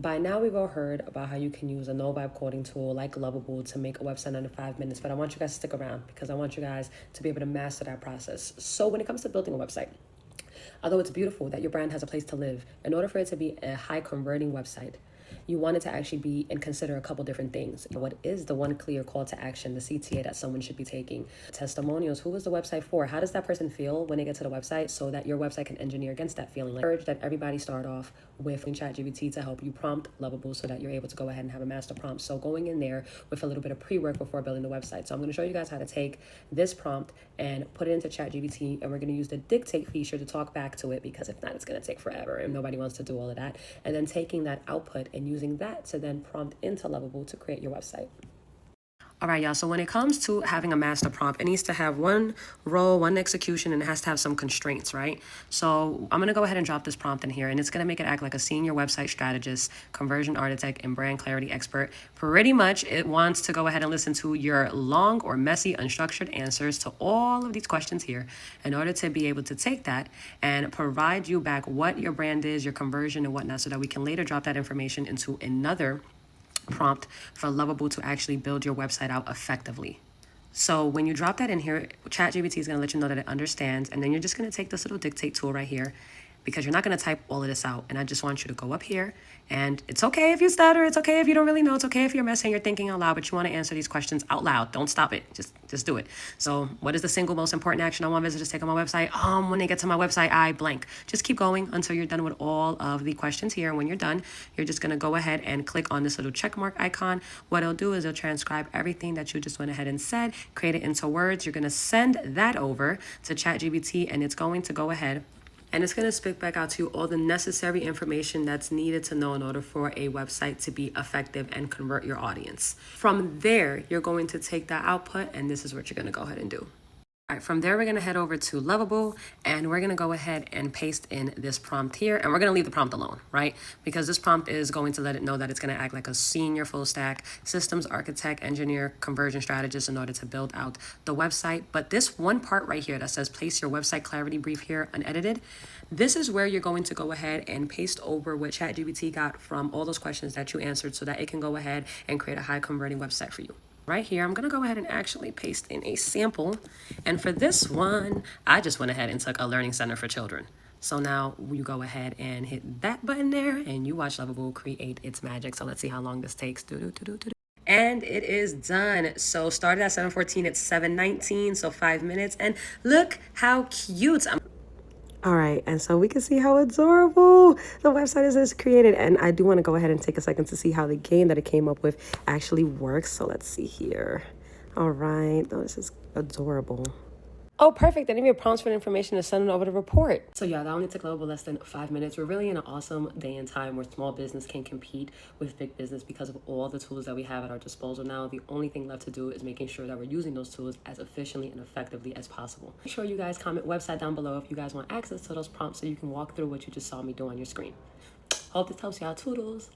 By now, we've all heard about how you can use a no vibe coding tool like Lovable to make a website under 5 minutes, but I want you guys to stick around because I want you guys to be able to master that process. So, when it comes to building a website, although it's beautiful that your brand has a place to live, in order for it to be a high converting website, you want it to actually be and consider a couple different things. What is the one clear call to action, the CTA that someone should be taking? Testimonials, who is the website for? How does that person feel when they get to the website so that your website can engineer against that feeling? Like, I urge that everybody start off with ChatGPT to help you prompt Lovable so that you're able to go ahead and have a master prompt. So going in there with a little bit of pre-work before building the website. So I'm going to show you guys how to take this prompt and put it into ChatGPT, and we're going to use the dictate feature to talk back to it, because if not, it's going to take forever and nobody wants to do all of that. And then taking that output and using that to then prompt into Lovable to create your website. All right, y'all. So when it comes to having a master prompt, it needs to have one role, one execution, and it has to have some constraints, right? So I'm going to go ahead and drop this prompt in here, and it's going to make it act like a senior website strategist, conversion architect, and brand clarity expert. Pretty much, it wants to go ahead and listen to your long or messy, unstructured answers to all of these questions here in order to be able to take that and provide you back what your brand is, your conversion, and whatnot, so that we can later drop that information into another prompt for Lovable to actually build your website out effectively. So when you drop that in here, ChatGPT is going to let you know that it understands, and then you're just going to take this little dictate tool right here, because you're not going to type all of this out. And I just want you to go up here, and it's okay if you stutter, it's okay if you don't really know, it's okay if you're messing, you're thinking out loud, but you want to answer these questions out loud. Don't stop it. Just do it. So what is the single most important action I want visitors to take on my website? When they get to my website, I blank. Just keep going until you're done with all of the questions here. And when you're done, you're just going to go ahead and click on this little check mark icon. What it'll do is it'll transcribe everything that you just went ahead and said, create it into words. You're going to send that over to ChatGPT, and it's going to go ahead and it's going to spit back out to you all the necessary information that's needed to know in order for a website to be effective and convert your audience. From there, you're going to take that output, and this is what you're going to go ahead and do. All right, from there, we're going to head over to Lovable, and we're going to go ahead and paste in this prompt here, and we're going to leave the prompt alone, right? Because this prompt is going to let it know that it's going to act like a senior full stack systems architect, engineer, conversion strategist in order to build out the website. But this one part right here that says place your website clarity brief here unedited, this is where you're going to go ahead and paste over what ChatGPT got from all those questions that you answered so that it can go ahead and create a high converting website for you. Right here, I'm gonna go ahead and actually paste in a sample. And for this one, I just went ahead and took a learning center for children. So now you go ahead and hit that button there, and you watch Lovable create its magic. So let's see how long this takes. And it is done. So started at 7:14, it's 7:19, so 5 minutes. And look how cute. All right, and so we can see how adorable the website is created. And I do want to go ahead and take a second to see how the game that it came up with actually works. So let's see here. All right, oh, this is adorable. Oh, perfect. I need your prompts for the information to send it over to report. So yeah, that only took a little bit less than 5 minutes. We're really in an awesome day and time where small business can compete with big business because of all the tools that we have at our disposal now. The only thing left to do is making sure that we're using those tools as efficiently and effectively as possible. Make sure you guys comment website down below if you guys want access to those prompts so you can walk through what you just saw me do on your screen. Hope this helps y'all. Toodles.